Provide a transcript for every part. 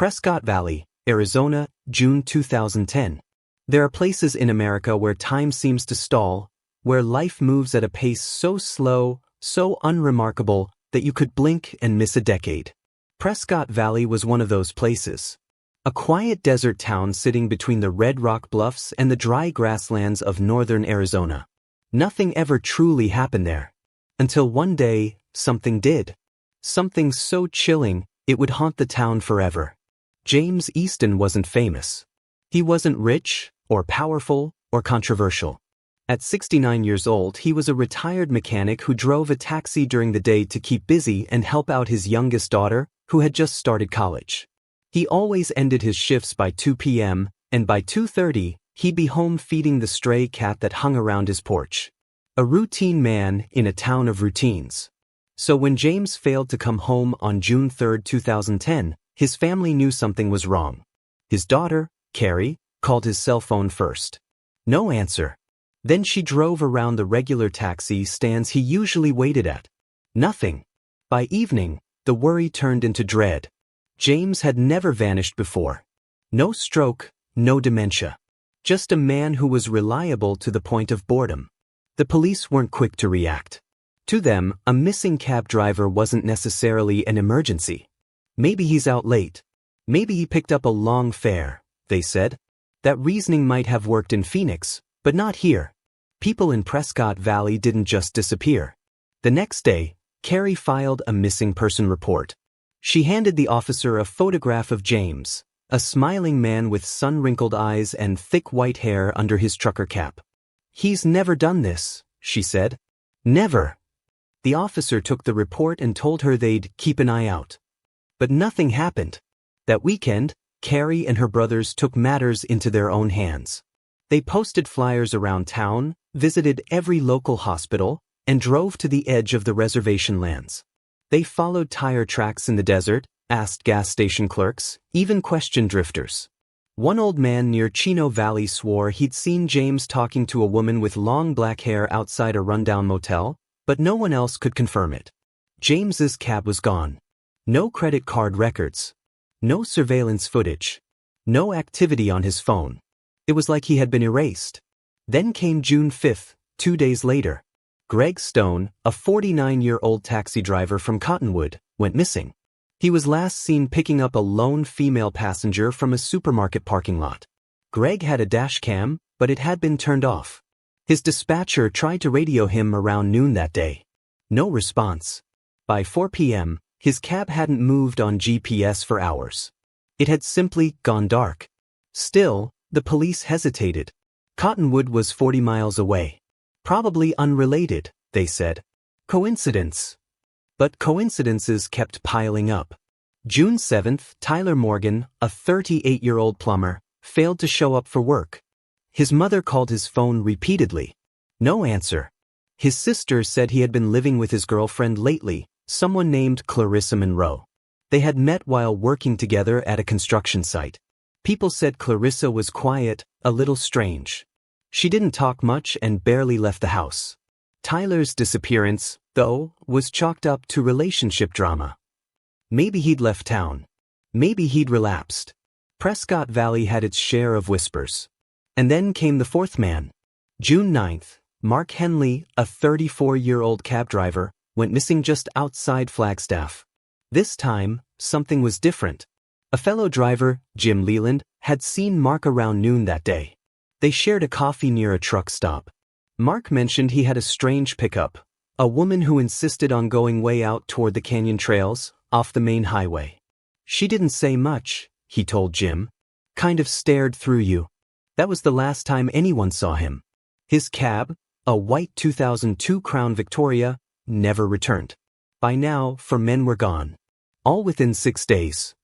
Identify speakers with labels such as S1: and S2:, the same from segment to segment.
S1: Prescott Valley, Arizona, June 2010. There are places in America where time seems to stall, where life moves at a pace so slow, so unremarkable, that you could blink and miss a decade. Prescott Valley was one of those places. A quiet desert town sitting between the red rock bluffs and the dry grasslands of northern Arizona. Nothing ever truly happened there. Until one day, something did. Something so chilling, it would haunt the town forever. James Easton wasn't famous. He wasn't rich, or powerful, or controversial. At 69 years old, he was a retired mechanic who drove a taxi during the day to keep busy and help out his youngest daughter, who had just started college. He always ended his shifts by 2 p.m., and by 2:30, he'd be home feeding the stray cat that hung around his porch. A routine man in a town of routines. So when James failed to come home on June 3, 2010, his family knew something was wrong. His daughter, Carrie, called his cell phone first. No answer. Then she drove around the regular taxi stands he usually waited at. Nothing. By evening, the worry turned into dread. James had never vanished before. No stroke, no dementia. Just a man who was reliable to the point of boredom. The police weren't quick to react. To them, a missing cab driver wasn't necessarily an emergency. Maybe he's out late. Maybe he picked up a long fare, they said. That reasoning might have worked in Phoenix, but not here. People in Prescott Valley didn't just disappear. The next day, Carrie filed a missing person report. She handed the officer a photograph of James, a smiling man with sun-wrinkled eyes and thick white hair under his trucker cap. "He's never done this," she said. "Never." The officer took the report and told her they'd keep an eye out. But nothing happened. That weekend, Carrie and her brothers took matters into their own hands. They posted flyers around town, visited every local hospital, and drove to the edge of the reservation lands. They followed tire tracks in the desert, asked gas station clerks, even questioned drifters. One old man near Chino Valley swore he'd seen James talking to a woman with long black hair outside a rundown motel, but no one else could confirm it. James's cab was gone. No credit card records. No surveillance footage. No activity on his phone. It was like he had been erased. Then came June 5, 2 days later. Greg Stone, a 49-year-old taxi driver from Cottonwood, went missing. He was last seen picking up a lone female passenger from a supermarket parking lot. Greg had a dash cam, but it had been turned off. His dispatcher tried to radio him around noon that day. No response. By 4 p.m., his cab hadn't moved on GPS for hours. It had simply gone dark. Still, the police hesitated. Cottonwood was 40 miles away. Probably unrelated, they said. Coincidence. But coincidences kept piling up. June 7th, Tyler Morgan, a 38-year-old plumber, failed to show up for work. His mother called his phone repeatedly. No answer. His sister said he had been living with his girlfriend lately, someone named Clarissa Monroe. They had met while working together at a construction site. People said Clarissa was quiet, a little strange. She didn't talk much and barely left the house. Tyler's disappearance, though, was chalked up to relationship drama. Maybe he'd left town. Maybe he'd relapsed. Prescott Valley had its share of whispers. And then came the fourth man. June 9th, Mark Henley, a 34-year-old cab driver, went missing just outside Flagstaff. This time, something was different. A fellow driver, Jim Leland, had seen Mark around noon that day. They shared a coffee near a truck stop. Mark mentioned he had a strange pickup, a woman who insisted on going way out toward the canyon trails, off the main highway. She didn't say much, he told Jim. Kind of stared through you. That was the last time anyone saw him. His cab, a white 2002 Crown Victoria, never returned. By now, 4 men were gone. All within 6 days.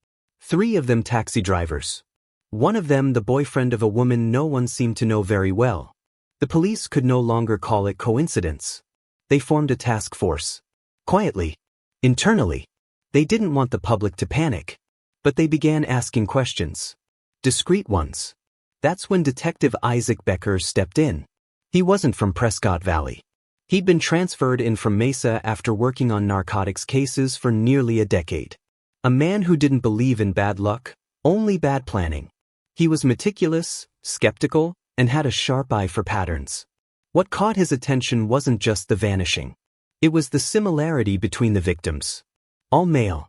S1: 3 of them taxi drivers. One of them the boyfriend of a woman no one seemed to know very well. The police could no longer call it coincidence. They formed a task force. Quietly. Internally. They didn't want the public to panic. But they began asking questions. Discreet ones. That's when Detective Isaac Becker stepped in. He wasn't from Prescott Valley. He'd been transferred in from Mesa after working on narcotics cases for nearly a decade. A man who didn't believe in bad luck, Only bad planning. He was meticulous, skeptical, and had a sharp eye for patterns. What caught his attention wasn't just the vanishing. It was the similarity between the victims. All male.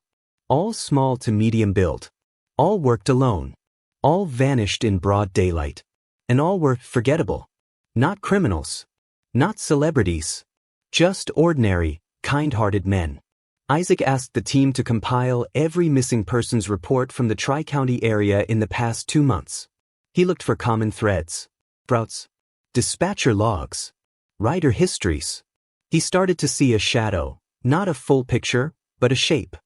S1: All small to medium build. All worked alone. All vanished in broad daylight. And all were forgettable. Not criminals. Not celebrities. Just ordinary, kind-hearted men. Isaac asked the team to compile every missing persons report from the Tri-County area in the past 2 months. He looked for common threads. Routes. Dispatcher logs. Rider histories. He started to see a shadow, not a full picture, but a shape.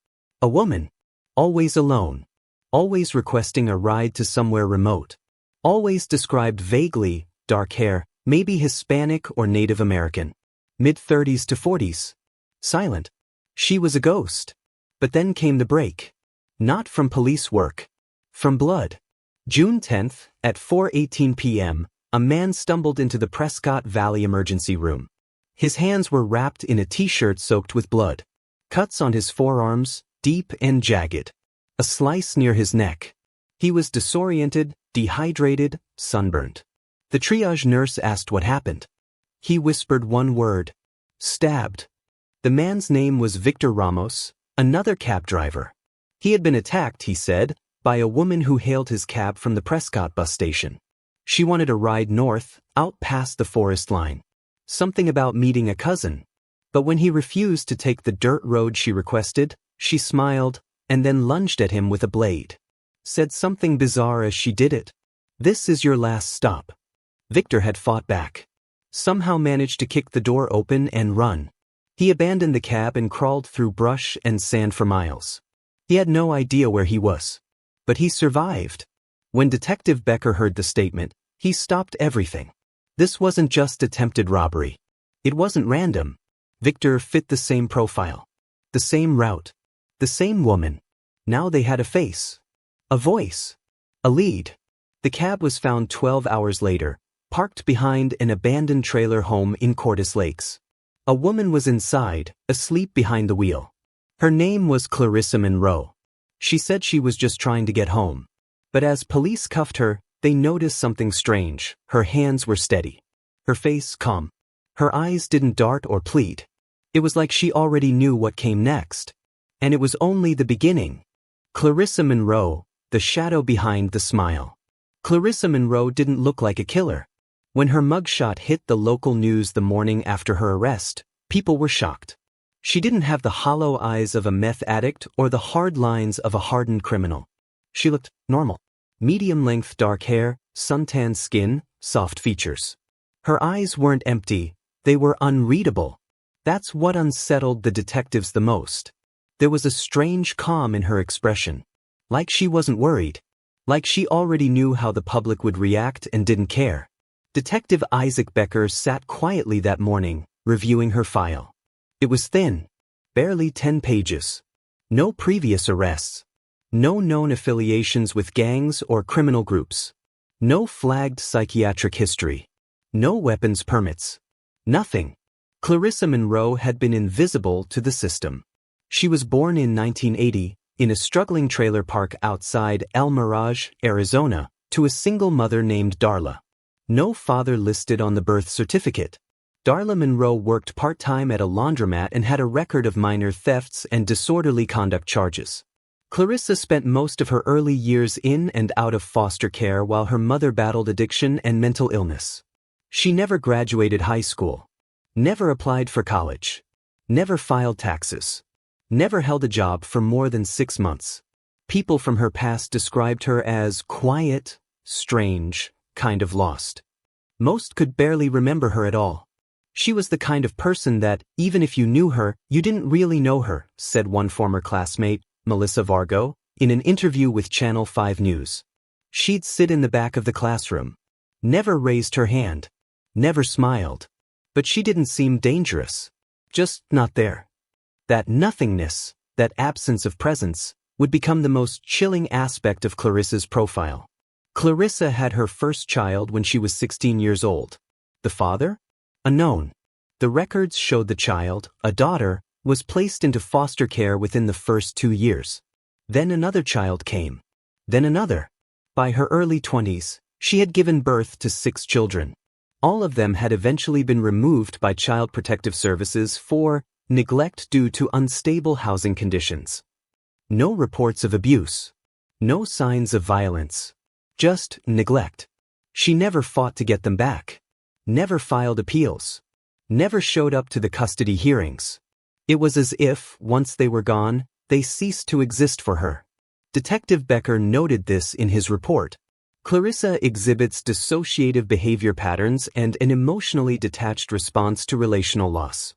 S1: A woman. Always alone. Always requesting a ride to somewhere remote. Always described vaguely, dark hair, maybe Hispanic or Native American. Mid-30s to 40s. Silent. She was a ghost. But then came the break. Not from police work. From blood. June 10th, at 4:18 p.m., a man stumbled into the Prescott Valley emergency room. His hands were wrapped in a t-shirt soaked with blood. Cuts on his forearms, deep and jagged. A slice near his neck. He was disoriented, dehydrated, sunburned. The triage nurse asked what happened. He whispered one word. Stabbed. The man's name was Victor Ramos, another cab driver. He had been attacked, he said, by a woman who hailed his cab from the Prescott bus station. She wanted a ride north, out past the forest line. Something about meeting a cousin. But when he refused to take the dirt road she requested, she smiled, and then lunged at him with a blade. Said something bizarre as she did it. This is your last stop. Victor had fought back. Somehow managed to kick the door open and run. He abandoned the cab and crawled through brush and sand for miles. He had no idea where he was. But he survived. When Detective Becker heard the statement, he stopped everything. This wasn't just attempted robbery. It wasn't random. Victor fit the same profile. The same route. The same woman. Now they had a face. A voice. A lead. The cab was found 12 hours later, parked behind an abandoned trailer home in Cordes Lakes. A woman was inside, asleep behind the wheel. Her name was Clarissa Monroe. She said she was just trying to get home. But as police cuffed her, they noticed something strange. Her hands were steady. Her face calm. Her eyes didn't dart or plead. It was like she already knew what came next. And it was only the beginning. Clarissa Monroe, the shadow behind the smile. Clarissa Monroe didn't look like a killer. When her mugshot hit the local news the morning after her arrest, people were shocked. She didn't have the hollow eyes of a meth addict or the hard lines of a hardened criminal. She looked normal. Medium-length dark hair, suntanned skin, soft features. Her eyes weren't empty, they were unreadable. That's what unsettled the detectives the most. There was a strange calm in her expression. Like she wasn't worried. Like she already knew how the public would react and didn't care. Detective Isaac Becker sat quietly that morning, reviewing her file. It was thin. Barely 10 pages. No previous arrests. No known affiliations with gangs or criminal groups. No flagged psychiatric history. No weapons permits. Nothing. Clarissa Monroe had been invisible to the system. She was born in 1980, in a struggling trailer park outside El Mirage, Arizona, to a single mother named Darla. No father listed on the birth certificate. Darla Monroe worked part-time at a laundromat and had a record of minor thefts and disorderly conduct charges. Clarissa spent most of her early years in and out of foster care while her mother battled addiction and mental illness. She never graduated high school. Never applied for college. Never filed taxes. Never held a job for more than 6 months. People from her past described her as quiet, strange, kind of lost. Most could barely remember her at all. She was the kind of person that, even if you knew her, you didn't really know her, said one former classmate, Melissa Vargo, in an interview with Channel 5 News. She'd sit in the back of the classroom. Never raised her hand. Never smiled. But she didn't seem dangerous. Just not there. That nothingness, that absence of presence, would become the most chilling aspect of Clarissa's profile. Clarissa had her first child when she was 16 years old. The father? Unknown. The records showed the child, a daughter, was placed into foster care within the first 2 years. Then another child came. then another. By her early 20s, she had given birth to 6 children. All of them had eventually been removed by Child Protective Services for neglect due to unstable housing conditions. No reports of abuse. No signs of violence. Just neglect. She never fought to get them back. Never filed appeals. Never showed up to the custody hearings. It was as if, once they were gone, they ceased to exist for her. Detective Becker noted this in his report. Clarissa exhibits dissociative behavior patterns and an emotionally detached response to relational loss.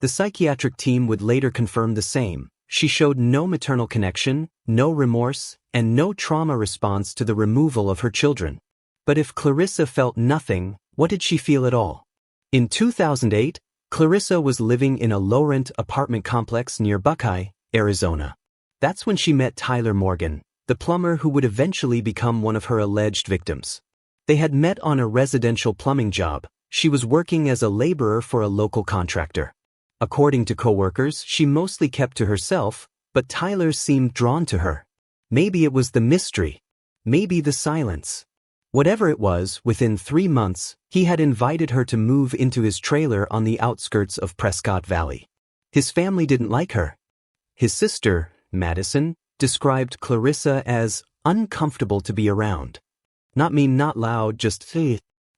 S1: The psychiatric team would later confirm the same. She showed no maternal connection, no remorse, and no trauma response to the removal of her children. But if Clarissa felt nothing, what did she feel at all? In 2008, Clarissa was living in a low-rent apartment complex near Buckeye, Arizona. That's when she met Tyler Morgan, the plumber who would eventually become one of her alleged victims. They had met on a residential plumbing job. She was working as a laborer for a local contractor. According to coworkers, she mostly kept to herself, but Tyler seemed drawn to her. Maybe it was the mystery. Maybe the silence. Whatever it was, within 3 months, he had invited her to move into his trailer on the outskirts of Prescott Valley. His family didn't like her. His sister, Madison, described Clarissa as uncomfortable to be around. Not mean, not loud, just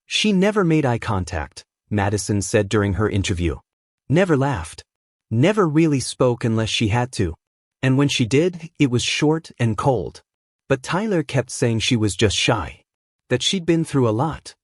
S1: She never made eye contact, Madison said during her interview. Never laughed. Never really spoke unless she had to. And when she did, it was short and cold. But Tyler kept saying she was just shy. That she'd been through a lot.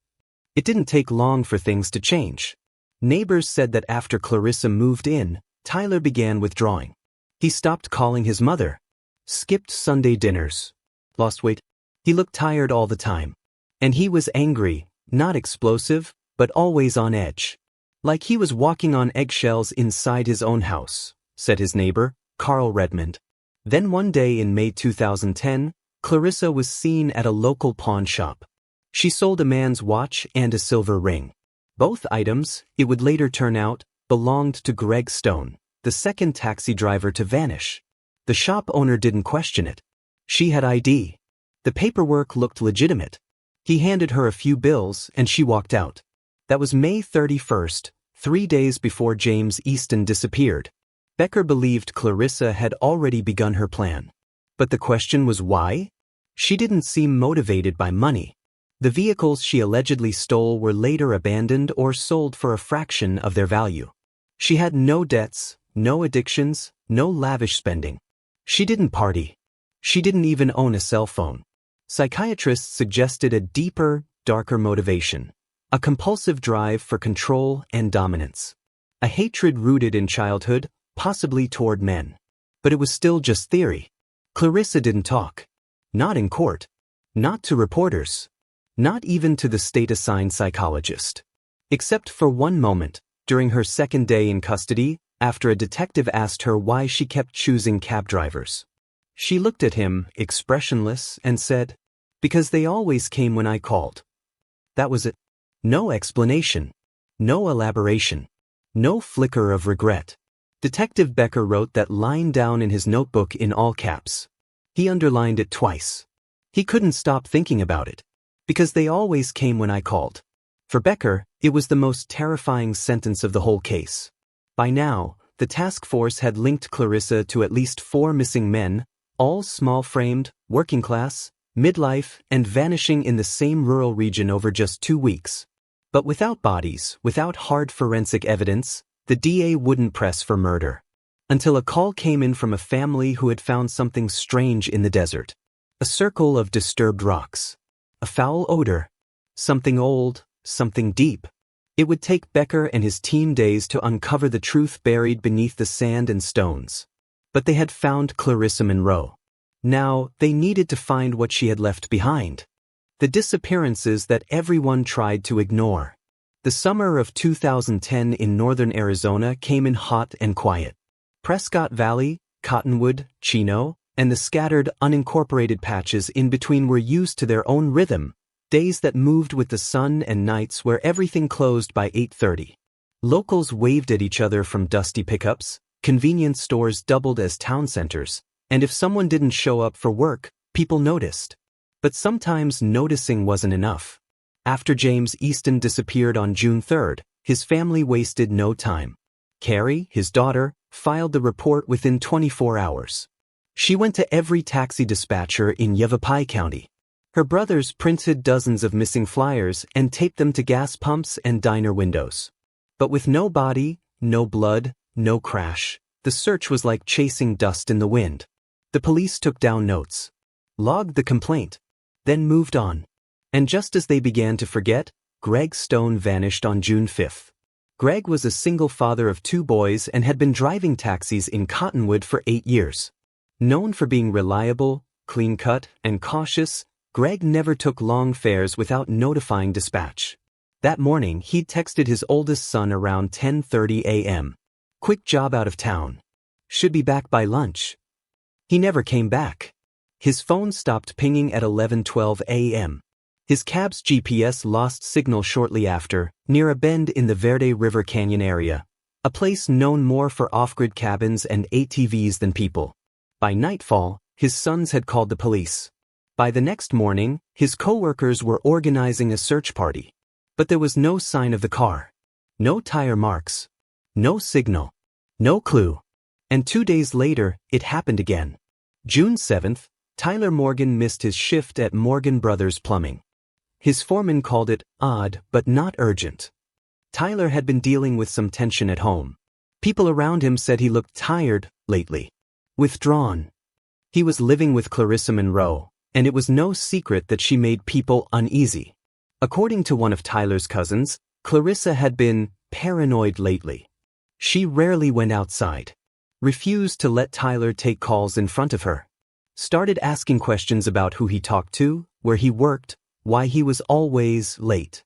S1: It didn't take long for things to change. Neighbors said that after Clarissa moved in, Tyler began withdrawing. He stopped calling his mother. Skipped Sunday dinners. Lost weight. He looked tired all the time. And he was angry, not explosive, but always on edge. Like he was walking on eggshells inside his own house, said his neighbor, Carl Redmond. Then one day in May 2010, Clarissa was seen at a local pawn shop. She sold a man's watch and a silver ring. Both items, it would later turn out, belonged to Greg Stone, the second taxi driver to vanish. The shop owner didn't question it. She had ID. The paperwork looked legitimate. He handed her a few bills and she walked out. That was May 31st, 3 days before James Easton disappeared. Becker believed Clarissa had already begun her plan. But the question was why? She didn't seem motivated by money. The vehicles she allegedly stole were later abandoned or sold for a fraction of their value. She had no debts, no addictions, no lavish spending. She didn't party. She didn't even own a cell phone. Psychiatrists suggested a deeper, darker motivation. A compulsive drive for control and dominance. A hatred rooted in childhood, possibly toward men. But it was still just theory. Clarissa didn't talk. Not in court. Not to reporters. Not even to the state-assigned psychologist. Except for one moment, during her second day in custody, after a detective asked her why she kept choosing cab drivers. She looked at him, expressionless, and said, "Because they always came when I called." That was it. No explanation. No elaboration. No flicker of regret. Detective Becker wrote that line down in his notebook in all caps. He underlined it twice. He couldn't stop thinking about it. Because they always came when I called. For Becker, it was the most terrifying sentence of the whole case. By now, the task force had linked Clarissa to at least 4 missing men, all small-framed, working class, midlife, and vanishing in the same rural region over just 2 weeks. But without bodies, without hard forensic evidence, the DA wouldn't press for murder. Until a call came in from a family who had found something strange in the desert. A circle of disturbed rocks. A foul odor. Something old, something deep. It would take Becker and his team days to uncover the truth buried beneath the sand and stones. But they had found Clarissa Monroe. Now, they needed to find what she had left behind. The disappearances that everyone tried to ignore. The summer of 2010 in northern Arizona came in hot and quiet. Prescott Valley, Cottonwood, Chino, and the scattered, unincorporated patches in between were used to their own rhythm, days that moved with the sun and nights where everything closed by 8:30. Locals waved at each other from dusty pickups, convenience stores doubled as town centers, and if someone didn't show up for work, People noticed. But sometimes noticing wasn't enough. After James Easton disappeared on June 3rd, his family wasted no time. Carrie, his daughter, filed the report within 24 hours. She went to every taxi dispatcher in Yavapai County. Her brothers printed dozens of missing flyers and taped them to gas pumps and diner windows. But with no body, no blood, no crash, the search was like chasing dust in the wind. The police took down notes, logged the complaint, then moved on. And just as they began to forget, Greg Stone vanished on June 5th. Greg was a single father of 2 boys and had been driving taxis in Cottonwood for 8 years. Known for being reliable, clean-cut, and cautious, Greg never took long fares without notifying dispatch. That morning, he'd texted his oldest son around 10:30 a.m. "Quick job out of town. Should be back by lunch." He never came back. His phone stopped pinging at 11:12 a.m. His cab's GPS lost signal shortly after, near a bend in the Verde River Canyon area, a place known more for off-grid cabins and ATVs than people. By nightfall, his sons had called the police. By the next morning, his co-workers were organizing a search party. But there was no sign of the car. No tire marks. No signal. No clue. And 2 days later, it happened again. June 7th, Tyler Morgan missed his shift at Morgan Brothers Plumbing. His foreman called it odd but not urgent. Tyler had been dealing with some tension at home. People around him said he looked tired lately. Withdrawn. He was living with Clarissa Monroe, and it was no secret that she made people uneasy. According to one of Tyler's cousins, Clarissa had been paranoid lately. She rarely went outside. Refused to let Tyler take calls in front of her. Started asking questions about who he talked to, where he worked, why he was always late.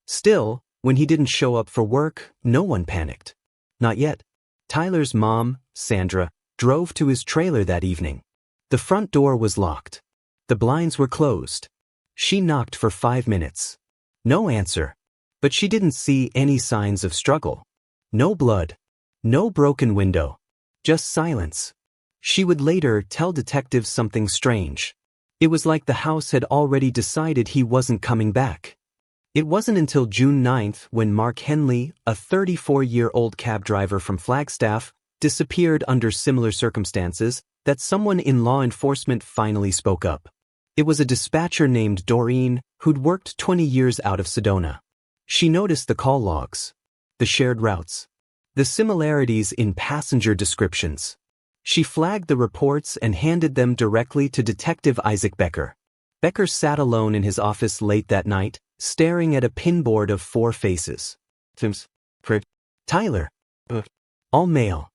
S1: Still, when he didn't show up for work, no one panicked. Not yet. Tyler's mom, Sandra, drove to his trailer that evening. The front door was locked. The blinds were closed. She knocked for 5 minutes. No answer. But she didn't see any signs of struggle. No blood. No broken window. Just silence. She would later tell detectives something strange. It was like the house had already decided he wasn't coming back. It wasn't until June 9th when Mark Henley, a 34-year-old cab driver from Flagstaff, disappeared under similar circumstances, that someone in law enforcement finally spoke up. It was a dispatcher named Doreen, who'd worked 20 years out of Sedona. She noticed the call logs, the shared routes, the similarities in passenger descriptions. She flagged the reports and handed them directly to Detective Isaac Becker. Becker sat alone in his office late that night, staring at a pinboard of 4 faces. Tyler. All male.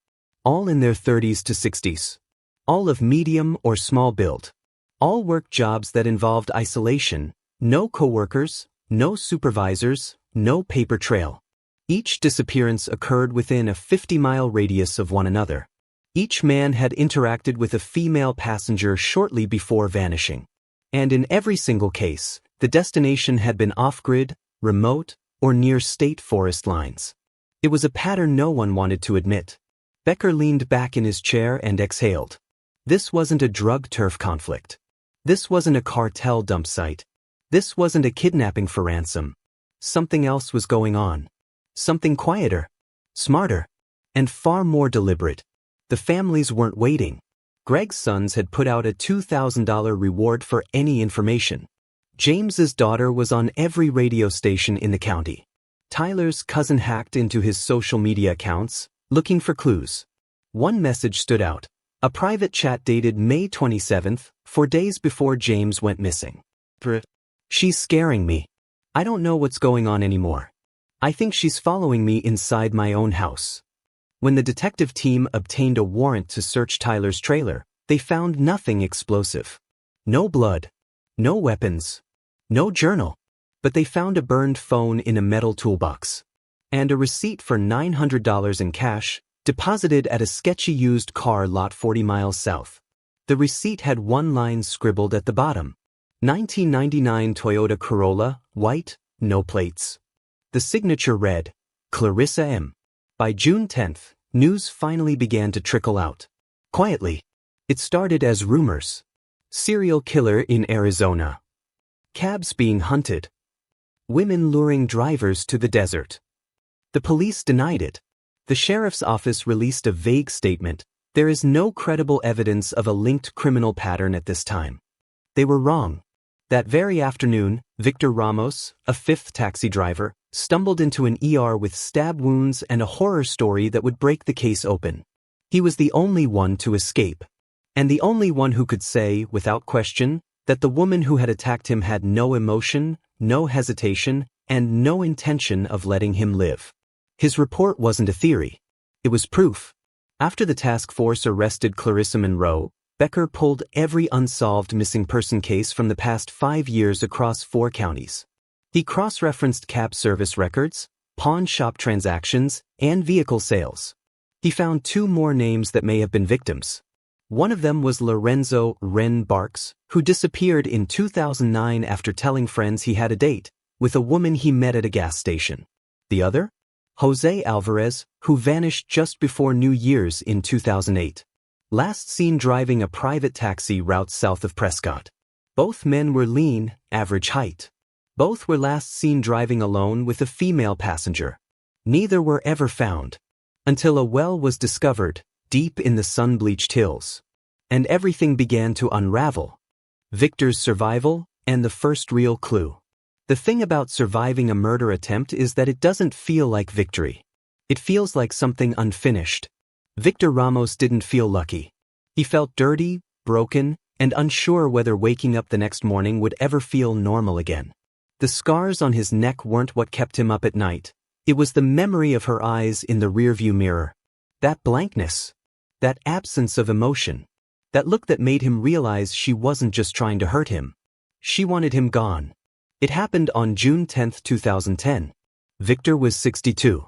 S1: All in their 30s to 60s. All of medium or small build. All worked jobs that involved isolation, no coworkers, no supervisors, no paper trail. Each disappearance occurred within a 50-mile radius of one another. Each man had interacted with a female passenger shortly before vanishing. And in every single case, the destination had been off-grid, remote, or near state forest lines. It was a pattern no one wanted to admit. Becker leaned back in his chair and exhaled. This wasn't a drug turf conflict. This wasn't a cartel dump site. This wasn't a kidnapping for ransom. Something else was going on. Something quieter, smarter, and far more deliberate. The families weren't waiting. Greg's sons had put out a $2,000 reward for any information. James's daughter was on every radio station in the county. Tyler's cousin hacked into his social media accounts, looking for clues. One message stood out. A private chat dated May 27th, 4 days before James went missing. She's scaring me. I don't know what's going on anymore. I think she's following me inside my own house. When the detective team obtained a warrant to search Tyler's trailer, they found nothing explosive. No blood. No weapons. No journal. But they found a burned phone in a metal toolbox. And a receipt for $900 in cash, deposited at a sketchy used car lot 40 miles south. The receipt had one line scribbled at the bottom. 1999 Toyota Corolla, white, no plates. The signature read, Clarissa M. By June 10th, news finally began to trickle out. Quietly. It started as rumors. Serial killer in Arizona. Cabs being hunted. Women luring drivers to the desert. The police denied it. The sheriff's office released a vague statement. There is no credible evidence of a linked criminal pattern at this time. They were wrong. That very afternoon, Victor Ramos, a fifth taxi driver, stumbled into an ER with stab wounds and a horror story that would break the case open. He was the only one to escape. And the only one who could say, without question, that the woman who had attacked him had no emotion, no hesitation, and no intention of letting him live. His report wasn't a theory. It was proof. After the task force arrested Clarissa Monroe, Becker pulled every unsolved missing person case from the past 5 years across 4 counties. He cross-referenced cab service records, pawn shop transactions, and vehicle sales. He found 2 more names that may have been victims. One of them was Lorenzo "Ren" Barks, who disappeared in 2009 after telling friends he had a date with a woman he met at a gas station. The other? Jose Alvarez, who vanished just before New Year's in 2008. Last seen driving a private taxi route south of Prescott. Both men were lean, average height. Both were last seen driving alone with a female passenger. Neither were ever found. Until a well was discovered, deep in the sun-bleached hills. And everything began to unravel. Victor's survival, and the first real clue. The thing about surviving a murder attempt is that it doesn't feel like victory. It feels like something unfinished. Victor Ramos didn't feel lucky. He felt dirty, broken, and unsure whether waking up the next morning would ever feel normal again. The scars on his neck weren't what kept him up at night. It was the memory of her eyes in the rearview mirror. That blankness. That absence of emotion. That look that made him realize she wasn't just trying to hurt him. She wanted him gone. It happened on June 10, 2010. Victor was 62.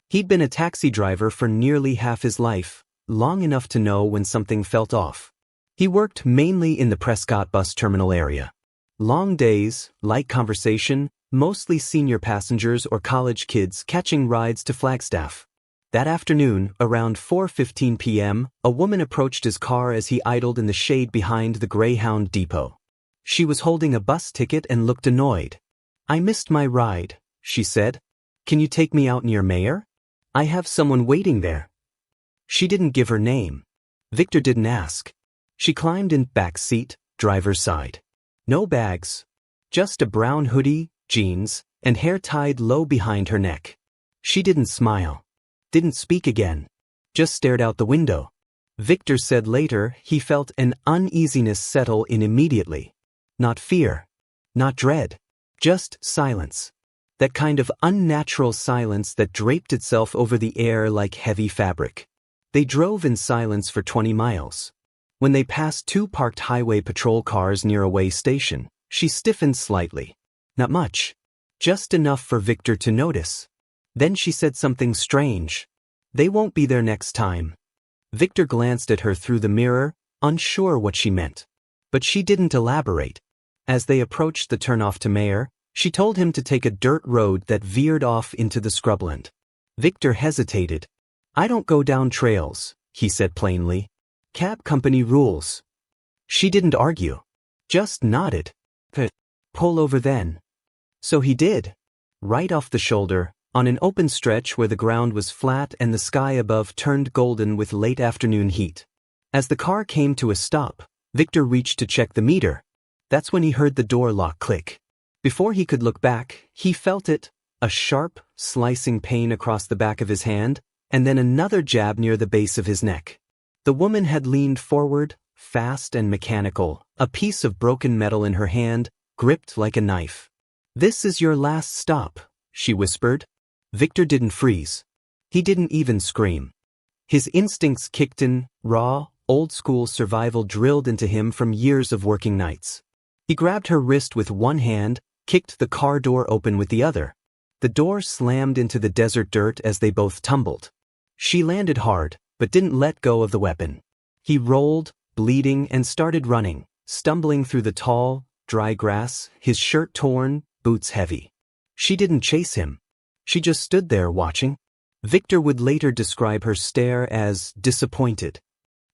S1: He'd been a taxi driver for nearly half his life, long enough to know when something felt off. He worked mainly in the Prescott bus terminal area. Long days, light conversation, mostly senior passengers or college kids catching rides to Flagstaff. That afternoon, around 4:15 p.m., a woman approached his car as he idled in the shade behind the Greyhound depot. She was holding a bus ticket and looked annoyed. "I missed my ride," she said. "Can you take me out near Mayor? I have someone waiting there." She didn't give her name. Victor didn't ask. She climbed in back seat, driver's side. No bags. Just a brown hoodie, jeans, and hair tied low behind her neck. She didn't smile. Didn't speak again. Just stared out the window. Victor said later he felt an uneasiness settle in immediately. Not fear. Not dread. Just silence. That kind of unnatural silence that draped itself over the air like heavy fabric. They drove in silence for 20 miles. When they passed 2 parked highway patrol cars near a way station, she stiffened slightly. Not much. Just enough for Victor to notice. Then she said something strange. "They won't be there next time." Victor glanced at her through the mirror, unsure what she meant. But she didn't elaborate. As they approached the turnoff to Mayor, she told him to take a dirt road that veered off into the scrubland. Victor hesitated. "I don't go down trails," he said plainly. "Cab company rules." She didn't argue. Just nodded. "Pull over then." So he did. Right off the shoulder, on an open stretch where the ground was flat and the sky above turned golden with late afternoon heat. As the car came to a stop, Victor reached to check the meter. That's when he heard the door lock click. Before he could look back, he felt it, a sharp, slicing pain across the back of his hand, and then another jab near the base of his neck. The woman had leaned forward, fast and mechanical, a piece of broken metal in her hand, gripped like a knife. "This is your last stop," she whispered. Victor didn't freeze. He didn't even scream. His instincts kicked in, raw, old-school survival drilled into him from years of working nights. He grabbed her wrist with one hand, kicked the car door open with the other. The door slammed into the desert dirt as they both tumbled. She landed hard, but didn't let go of the weapon. He rolled, bleeding, and started running, stumbling through the tall, dry grass, his shirt torn, boots heavy. She didn't chase him. She just stood there watching. Victor would later describe her stare as disappointed.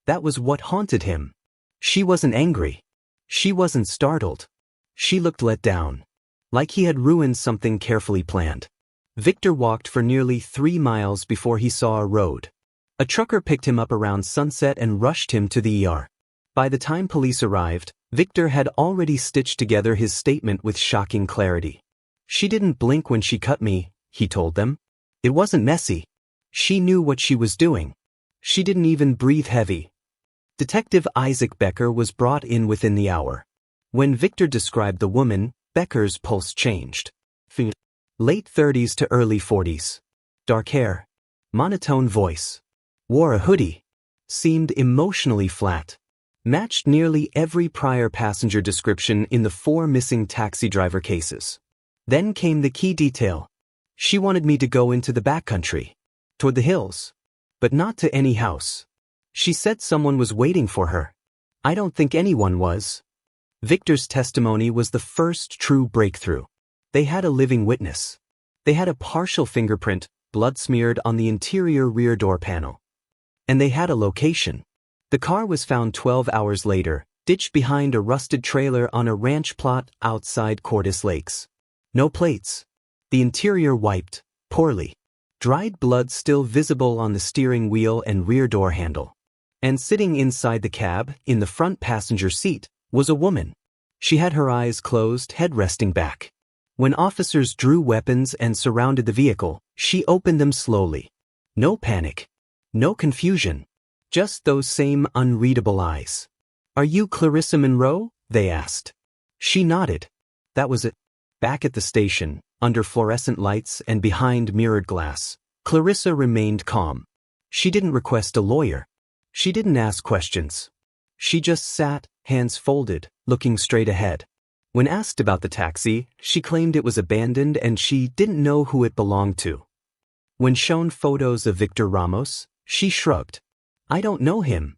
S1: That was what haunted him. She wasn't angry. She wasn't startled. She looked let down. Like he had ruined something carefully planned. Victor walked for nearly 3 miles before he saw a road. A trucker picked him up around sunset and rushed him to the ER. By the time police arrived, Victor had already stitched together his statement with shocking clarity. She didn't blink when she cut me, he told them. It wasn't messy. She knew what she was doing. She didn't even breathe heavy. Detective Isaac Becker was brought in within the hour. When Victor described the woman, Becker's pulse changed. Late 30s to early 40s. Dark hair. Monotone voice. Wore a hoodie. Seemed emotionally flat. Matched nearly every prior passenger description in the 4 missing taxi driver cases. Then came the key detail. She wanted me to go into the backcountry. Toward the hills. But not to any house. She said someone was waiting for her. I don't think anyone was. Victor's testimony was the first true breakthrough. They had a living witness. They had a partial fingerprint, blood smeared on the interior rear door panel. And they had a location. The car was found 12 hours later, ditched behind a rusted trailer on a ranch plot outside Cordis Lakes. No plates. The interior wiped, poorly. Dried blood still visible on the steering wheel and rear door handle. And sitting inside the cab, in the front passenger seat, was a woman. She had her eyes closed, head resting back. When officers drew weapons and surrounded the vehicle, she opened them slowly. No panic. No confusion. Just those same unreadable eyes. Are you Clarissa Monroe? They asked. She nodded. That was it. Back at the station, under fluorescent lights and behind mirrored glass, Clarissa remained calm. She didn't request a lawyer. She didn't ask questions. She just sat, hands folded, looking straight ahead. When asked about the taxi, she claimed it was abandoned and she didn't know who it belonged to. When shown photos of Victor Ramos, she shrugged. I don't know him.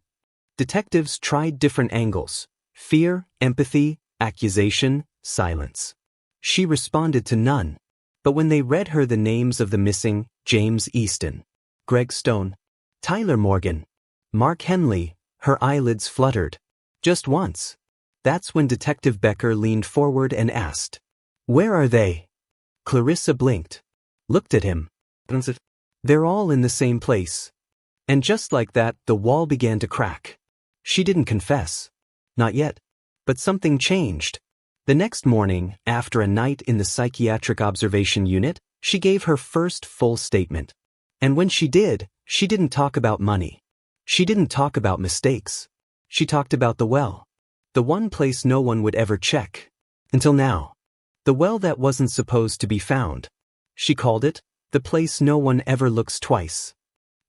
S1: Detectives tried different angles. Fear, empathy, accusation, silence. She responded to none. But when they read her the names of the missing, James Easton, Greg Stone, Tyler Morgan, Mark Henley, her eyelids fluttered. Just once. That's when Detective Becker leaned forward and asked, Where are they? Clarissa blinked. Looked at him. They're all in the same place. And just like that, the wall began to crack. She didn't confess. Not yet. But something changed. The next morning, after a night in the psychiatric observation unit, she gave her first full statement. And when she did, she didn't talk about money. She didn't talk about mistakes. She talked about the well. The one place no one would ever check. Until now. The well that wasn't supposed to be found. She called it, the place no one ever looks twice.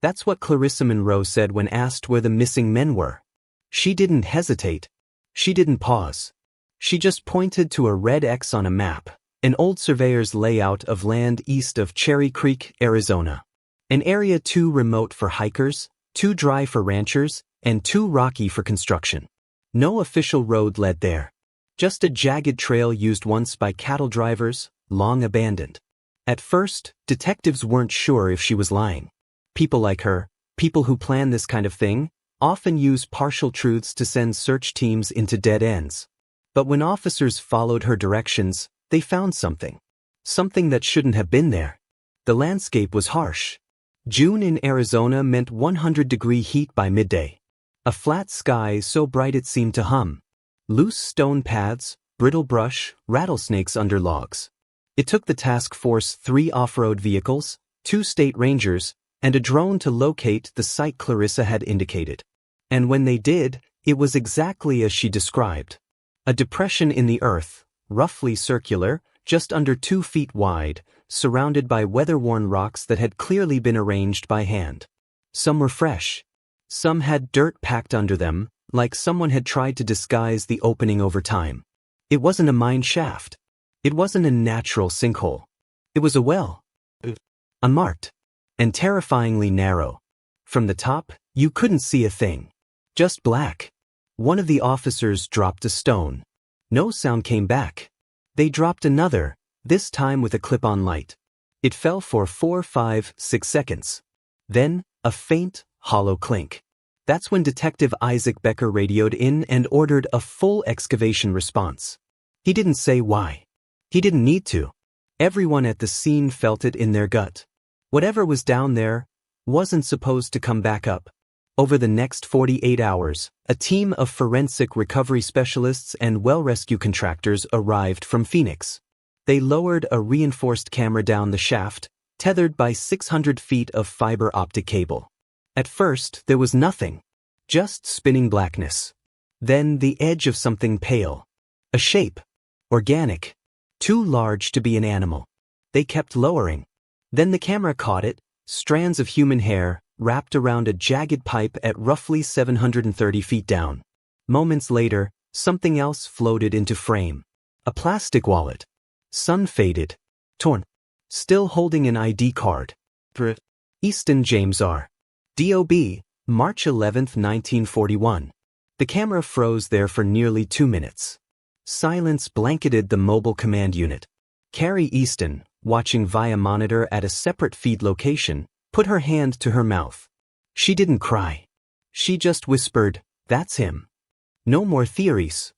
S1: That's what Clarissa Monroe said when asked where the missing men were. She didn't hesitate. She didn't pause. She just pointed to a red X on a map, an old surveyor's layout of land east of Cherry Creek, Arizona. An area too remote for hikers, too dry for ranchers, and too rocky for construction. No official road led there. Just a jagged trail used once by cattle drivers, long abandoned. At first, detectives weren't sure if she was lying. People like her, people who plan this kind of thing, often use partial truths to send search teams into dead ends. But when officers followed her directions, they found something. Something that shouldn't have been there. The landscape was harsh. June in Arizona meant 100-degree heat by midday. A flat sky so bright it seemed to hum. Loose stone paths, brittle brush, rattlesnakes under logs. It took the task force 3 off-road vehicles, 2 state rangers, and a drone to locate the site Clarissa had indicated. And when they did, it was exactly as she described. A depression in the earth, roughly circular, just under 2 feet wide, surrounded by weather-worn rocks that had clearly been arranged by hand. Some were fresh. Some had dirt packed under them, like someone had tried to disguise the opening over time. It wasn't a mine shaft. It wasn't a natural sinkhole. It was a well. Unmarked. And terrifyingly narrow. From the top, you couldn't see a thing. Just black. One of the officers dropped a stone. No sound came back. They dropped another, this time with a clip-on light. It fell for 4, 5, 6 seconds. Then, a faint, hollow clink. That's when Detective Isaac Becker radioed in and ordered a full excavation response. He didn't say why. He didn't need to. Everyone at the scene felt it in their gut. Whatever was down there wasn't supposed to come back up. Over the next 48 hours, a team of forensic recovery specialists and well rescue contractors arrived from Phoenix. They lowered a reinforced camera down the shaft, tethered by 600 feet of fiber optic cable. At first, there was nothing. Just spinning blackness. Then the edge of something pale. A shape. Organic. Too large to be an animal. They kept lowering. Then the camera caught it, strands of human hair, wrapped around a jagged pipe at roughly 730 feet down. Moments later, something else floated into frame. A plastic wallet. Sun-faded. Torn. Still holding an ID card. Easton James R. D.O.B., March 11, 1941. The camera froze there for nearly 2 minutes. Silence blanketed the mobile command unit. Carrie Easton, watching via monitor at a separate feed location, put her hand to her mouth. She didn't cry. She just whispered, "That's him." No more theories.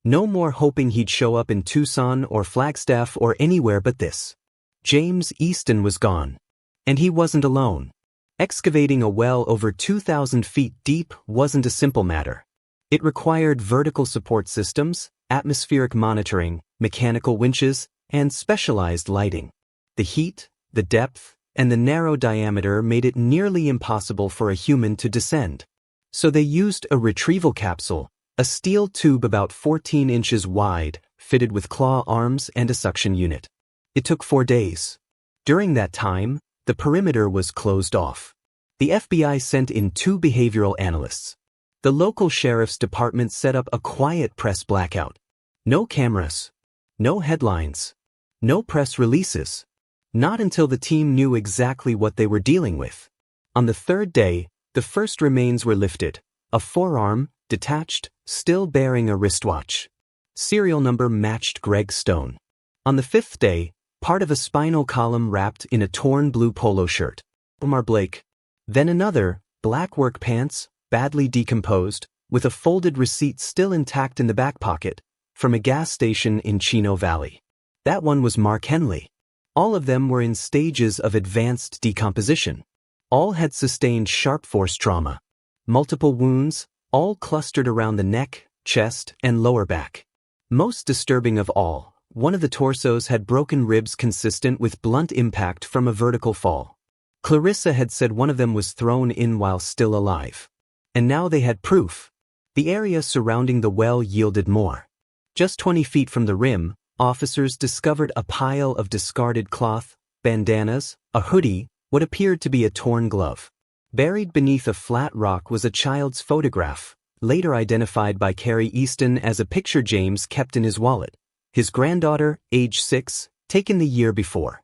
S1: No more hoping he'd show up in Tucson or Flagstaff or anywhere but this. James Easton was gone. And he wasn't alone. Excavating a well over 2,000 feet deep wasn't a simple matter. It required vertical support systems, atmospheric monitoring, mechanical winches, and specialized lighting. The heat, the depth, and the narrow diameter made it nearly impossible for a human to descend. So they used a retrieval capsule, a steel tube about 14 inches wide, fitted with claw arms and a suction unit. It took 4 days. During that time, the perimeter was closed off. The FBI sent in 2 behavioral analysts. The local sheriff's department set up a quiet press blackout. No cameras. No headlines. No press releases. Not until the team knew exactly what they were dealing with. On the 3rd day, the first remains were lifted. A forearm, detached, still bearing a wristwatch. Serial number matched Greg Stone. On the 5th day, part of a spinal column wrapped in a torn blue polo shirt. Omar Blake. Then another, black work pants, badly decomposed, with a folded receipt still intact in the back pocket, from a gas station in Chino Valley. That one was Mark Henley. All of them were in stages of advanced decomposition. All had sustained sharp force trauma. Multiple wounds, all clustered around the neck, chest, and lower back. Most disturbing of all, one of the torsos had broken ribs consistent with blunt impact from a vertical fall. Clarissa had said one of them was thrown in while still alive. And now they had proof. The area surrounding the well yielded more. Just 20 feet from the rim, officers discovered a pile of discarded cloth, bandanas, a hoodie, what appeared to be a torn glove. Buried beneath a flat rock was a child's photograph, later identified by Carrie Easton as a picture James kept in his wallet. His granddaughter, age 6, taken the year before.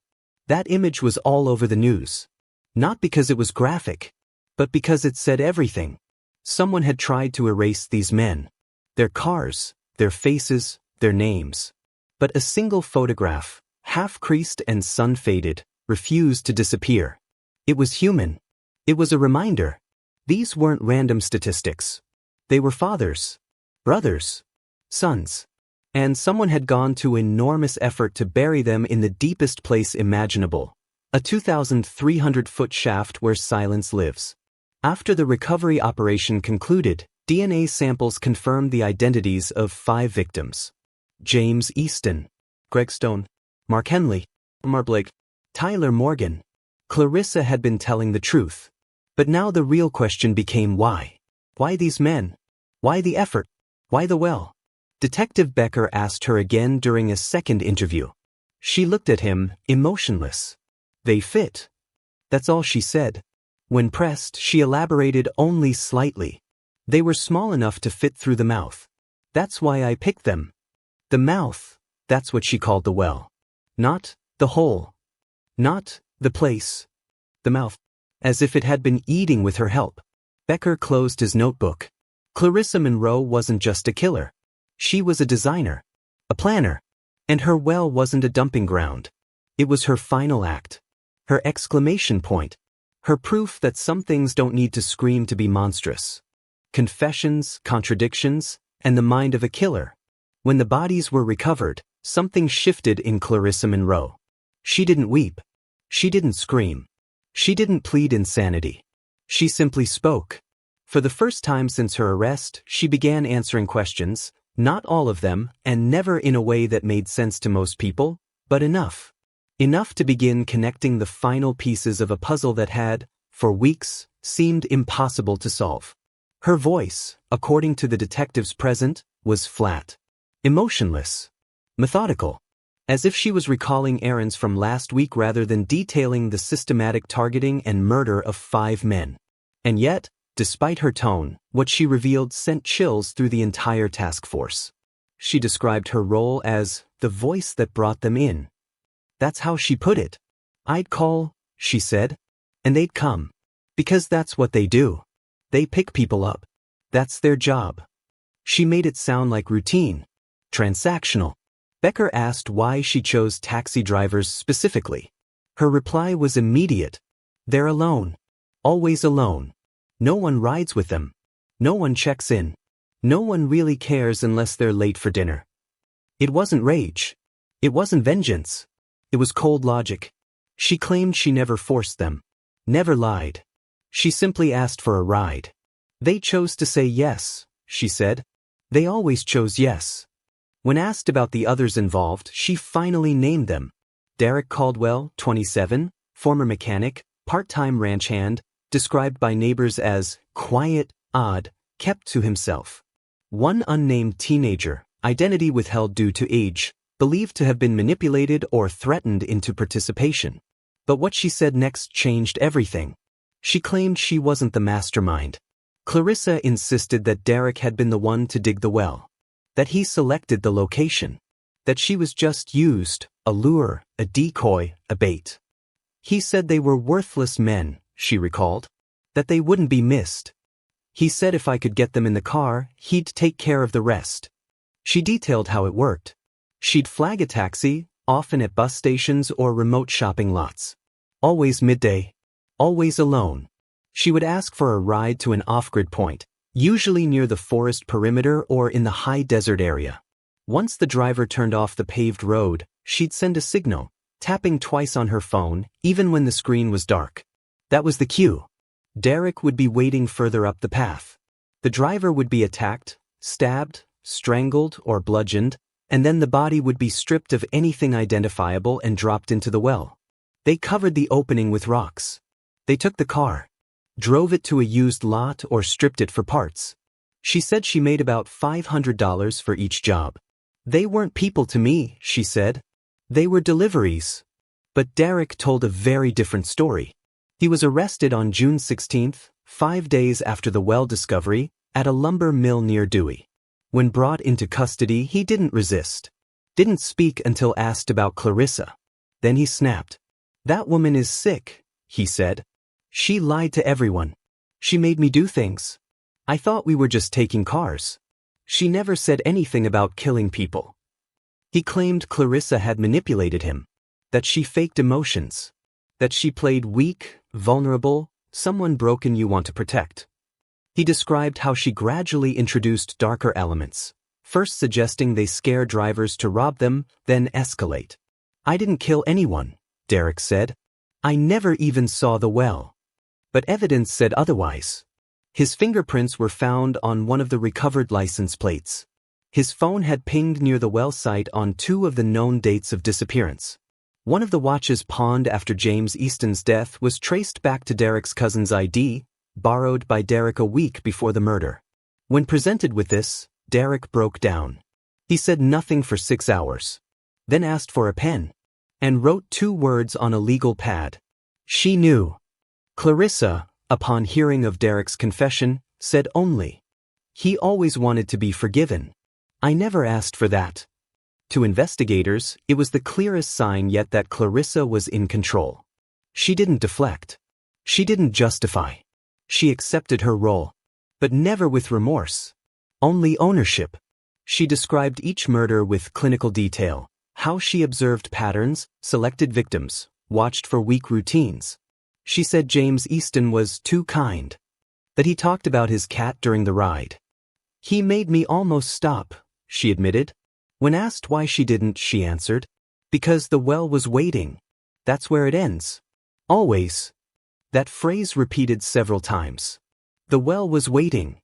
S1: That image was all over the news. Not because it was graphic, but because it said everything. Someone had tried to erase these men. Their cars, their faces, their names. But a single photograph, half-creased and sun-faded, refused to disappear. It was human. It was a reminder. These weren't random statistics. They were fathers, brothers, sons. And someone had gone to enormous effort to bury them in the deepest place imaginable. A 2,300-foot shaft where silence lives. After the recovery operation concluded, DNA samples confirmed the identities of 5 victims. James Easton, Greg Stone, Mark Henley, Omar Blake, Tyler Morgan. Clarissa had been telling the truth. But now the real question became why? Why these men? Why the effort? Why the well? Detective Becker asked her again during a second interview. She looked at him, emotionless. They fit. That's all she said. When pressed, she elaborated only slightly. They were small enough to fit through the mouth. That's why I picked them. The mouth, that's what she called the well. Not the hole. Not the place. The mouth. As if it had been eating with her help. Becker closed his notebook. Clarissa Monroe wasn't just a killer. She was a designer. A planner. And her well wasn't a dumping ground. It was her final act. Her exclamation point. Her proof that some things don't need to scream to be monstrous. confessions, contradictions, and the mind of a killer. When the bodies were recovered, something shifted in Clarissa Monroe. She didn't weep. She didn't scream. She didn't plead insanity. She simply spoke. For the first time since her arrest, she began answering questions, not all of them, and never in a way that made sense to most people, but enough. Enough to begin connecting the final pieces of a puzzle that had, for weeks, seemed impossible to solve. Her voice, according to the detectives present, was flat, emotionless, methodical, as if she was recalling errands from last week rather than detailing the systematic targeting and murder of 5 men. And yet, despite her tone, what she revealed sent chills through the entire task force. She described her role as the voice that brought them in. That's how she put it. I'd call, she said, and they'd come. Because that's what they do. They pick people up. That's their job. She made it sound like routine, transactional. Becker asked why she chose taxi drivers specifically. Her reply was immediate. They're alone. Always alone. No one rides with them. No one checks in. No one really cares unless they're late for dinner. It wasn't rage. It wasn't vengeance. It was cold logic. She claimed she never forced them. Never lied. She simply asked for a ride. They chose to say yes, she said. They always chose yes. When asked about the others involved, she finally named them. Derek Caldwell, 27, former mechanic, part-time ranch hand, described by neighbors as quiet, odd, kept to himself. One unnamed teenager, identity withheld due to age, believed to have been manipulated or threatened into participation. But what she said next changed everything. She claimed she wasn't the mastermind. Clarissa insisted that Derek had been the one to dig the well. That he selected the location. That she was just used, a lure, a decoy, a bait. He said they were worthless men, she recalled. That they wouldn't be missed. He said if I could get them in the car, he'd take care of the rest. She detailed how it worked. She'd flag a taxi, often at bus stations or remote shopping lots. Always midday. Always alone. She would ask for a ride to an off-grid point, usually near the forest perimeter or in the high desert area. Once the driver turned off the paved road, she'd send a signal, tapping twice on her phone, even when the screen was dark. That was the cue. Derek would be waiting further up the path. The driver would be attacked, stabbed, strangled, or bludgeoned, and then the body would be stripped of anything identifiable and dropped into the well. They covered the opening with rocks. They took the car, drove it to a used lot or stripped it for parts. She said she made about $500 for each job. They weren't people to me, she said. They were deliveries. But Derek told a very different story. He was arrested on June 16, 5 days after the well discovery, at a lumber mill near Dewey. When brought into custody, he didn't resist. Didn't speak until asked about Clarissa. Then he snapped. That woman is sick, he said. She lied to everyone. She made me do things. I thought we were just taking cars. She never said anything about killing people. He claimed Clarissa had manipulated him. That she faked emotions. That she played weak, vulnerable, someone broken you want to protect. He described how she gradually introduced darker elements, first suggesting they scare drivers to rob them, then escalate. I didn't kill anyone, Derek said. I never even saw the well. But evidence said otherwise. His fingerprints were found on one of the recovered license plates. His phone had pinged near the well site on 2 of the known dates of disappearance. One of the watches pawned after James Easton's death was traced back to Derek's cousin's ID, borrowed by Derek a week before the murder. When presented with this, Derek broke down. He said nothing for 6 hours. Then asked for a pen. And wrote 2 words on a legal pad. She knew. Clarissa, upon hearing of Derek's confession, said only, "He always wanted to be forgiven. I never asked for that." To investigators, it was the clearest sign yet that Clarissa was in control. She didn't deflect. She didn't justify. She accepted her role. But never with remorse. Only ownership. She described each murder with clinical detail, how she observed patterns, selected victims, watched for weak routines. She said James Easton was too kind. That he talked about his cat during the ride. He made me almost stop, she admitted. When asked why she didn't, she answered, because the well was waiting. That's where it ends. Always. That phrase repeated several times. The well was waiting.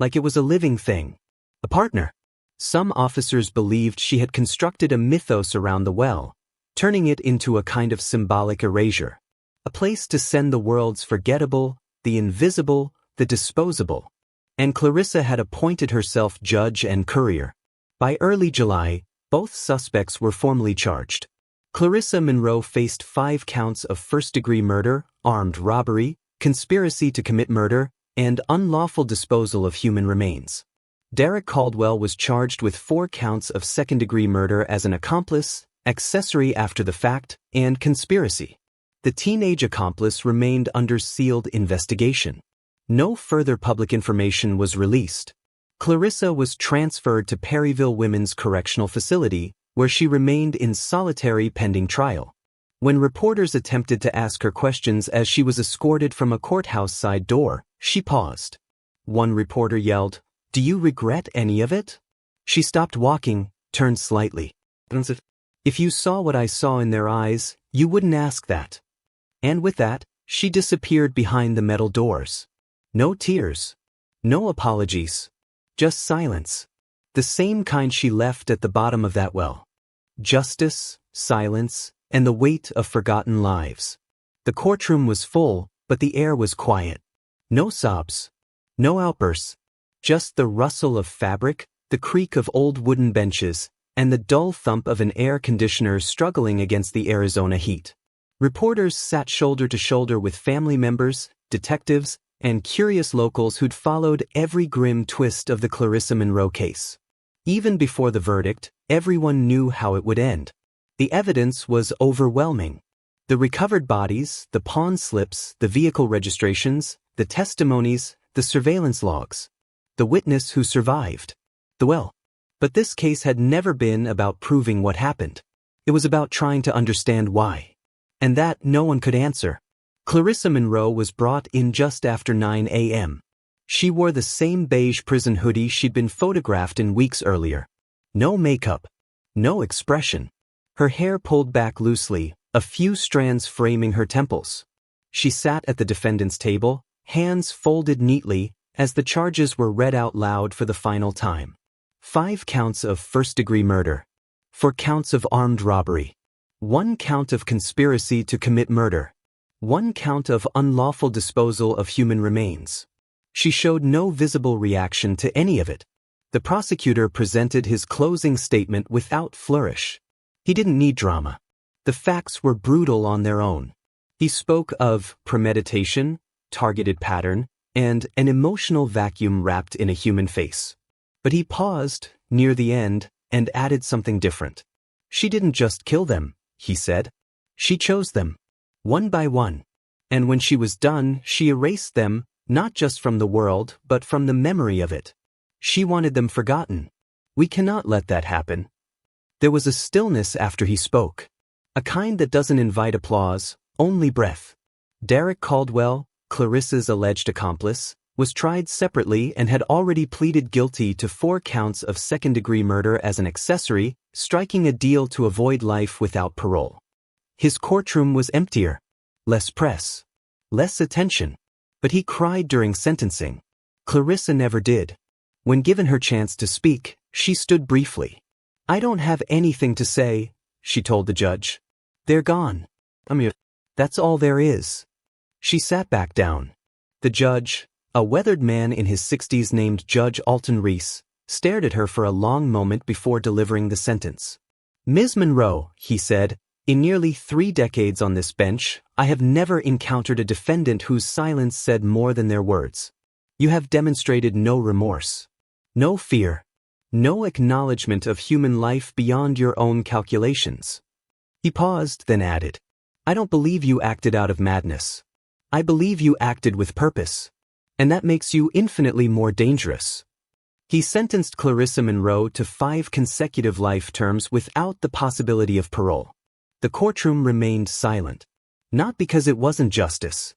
S1: Like it was a living thing. A partner. Some officers believed she had constructed a mythos around the well, turning it into a kind of symbolic erasure. A place to send the world's forgettable, the invisible, the disposable. And Clarissa had appointed herself judge and courier. By early July, both suspects were formally charged. Clarissa Monroe faced 5 counts of first-degree murder, armed robbery, conspiracy to commit murder, and unlawful disposal of human remains. Derek Caldwell was charged with 4 counts of second-degree murder as an accomplice, accessory after the fact, and conspiracy. The teenage accomplice remained under sealed investigation. No further public information was released. Clarissa was transferred to Perryville Women's Correctional Facility, where she remained in solitary pending trial. When reporters attempted to ask her questions as she was escorted from a courthouse side door, she paused. One reporter yelled, "Do you regret any of it?" She stopped walking, turned slightly. "If you saw what I saw in their eyes, you wouldn't ask that." And with that, she disappeared behind the metal doors. No tears. No apologies. Just silence. The same kind she left at the bottom of that well. Justice, silence, and the weight of forgotten lives. The courtroom was full, but the air was quiet. No sobs. No outbursts. Just the rustle of fabric, the creak of old wooden benches, and the dull thump of an air conditioner struggling against the Arizona heat. Reporters sat shoulder to shoulder with family members, detectives, and curious locals who'd followed every grim twist of the Clarissa Monroe case. Even before the verdict, everyone knew how it would end. The evidence was overwhelming. The recovered bodies, the pawn slips, the vehicle registrations, the testimonies, the surveillance logs. The witness who survived. The well. But this case had never been about proving what happened. It was about trying to understand why. And that no one could answer. Clarissa Monroe was brought in just after 9 a.m. She wore the same beige prison hoodie she'd been photographed in weeks earlier. No makeup. No expression. Her hair pulled back loosely, a few strands framing her temples. She sat at the defendant's table, hands folded neatly, as the charges were read out loud for the final time. 5 counts of first-degree murder. 4 counts of armed robbery. 1 count of conspiracy to commit murder. 1 count of unlawful disposal of human remains. She showed no visible reaction to any of it. The prosecutor presented his closing statement without flourish. He didn't need drama. The facts were brutal on their own. He spoke of premeditation, targeted pattern, and an emotional vacuum wrapped in a human face. But he paused, near the end, and added something different. She didn't just kill them, he said. She chose them. One by one. And when she was done, she erased them, not just from the world, but from the memory of it. She wanted them forgotten. We cannot let that happen. There was a stillness after he spoke. A kind that doesn't invite applause, only breath. Derek Caldwell, Clarissa's alleged accomplice, was tried separately and had already pleaded guilty to 4 counts of second-degree murder as an accessory, striking a deal to avoid life without parole. His courtroom was emptier. Less press. Less attention. But he cried during sentencing. Clarissa never did. When given her chance to speak, she stood briefly. "I don't have anything to say," she told the judge. "They're gone. That's all there is." She sat back down. The judge, a weathered man in his 60s named Judge Alton Reese, stared at her for a long moment before delivering the sentence. "Ms. Monroe," he said, "in nearly 3 decades on this bench, I have never encountered a defendant whose silence said more than their words. You have demonstrated no remorse, no fear, no acknowledgement of human life beyond your own calculations." He paused, then added, "I don't believe you acted out of madness. I believe you acted with purpose. And that makes you infinitely more dangerous." He sentenced Clarissa Monroe to 5 consecutive life terms without the possibility of parole. The courtroom remained silent. Not because it wasn't justice,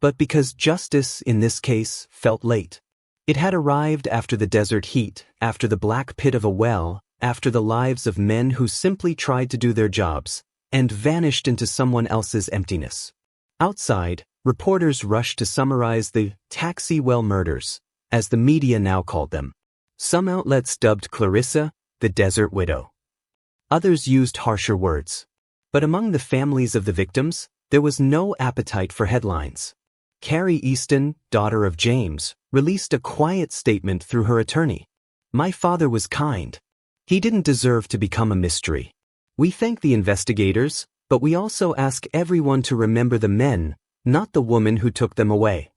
S1: but because justice, in this case, felt late. It had arrived after the desert heat, after the black pit of a well, after the lives of men who simply tried to do their jobs, and vanished into someone else's emptiness. Outside, reporters rushed to summarize the taxi well murders, as the media now called them. Some outlets dubbed Clarissa the Desert Widow. Others used harsher words. But among the families of the victims, there was no appetite for headlines. Carrie Easton, daughter of James, released a quiet statement through her attorney. "My father was kind. He didn't deserve to become a mystery. We thank the investigators, but we also ask everyone to remember the men, not the woman who took them away."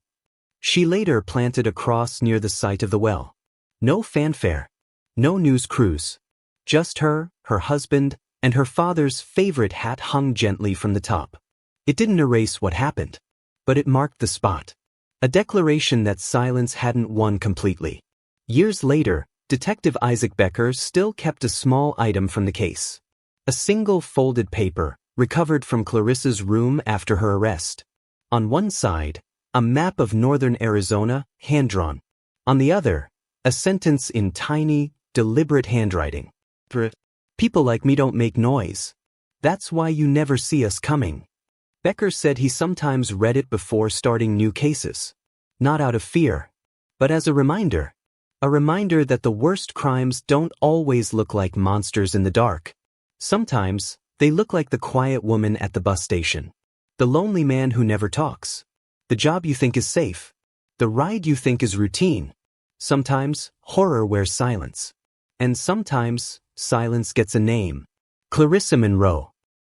S1: She later planted a cross near the site of the well. No fanfare. No news crews. Just her husband, and her father's favorite hat hung gently from the top. It didn't erase what happened, but it marked the spot. A declaration that silence hadn't won completely. Years later, Detective Isaac Becker still kept a small item from the case. A single folded paper, recovered from Clarissa's room after her arrest. On one side, a map of northern Arizona, hand-drawn. On the other, a sentence in tiny, deliberate handwriting. "People like me don't make noise. That's why you never see us coming." Becker said he sometimes read it before starting new cases. Not out of fear, but as a reminder. A reminder that the worst crimes don't always look like monsters in the dark. Sometimes, they look like the quiet woman at the bus station. The lonely man who never talks. The job you think is safe. The ride you think is routine. Sometimes, horror wears silence. And sometimes, silence gets a name. Clarissa Monroe.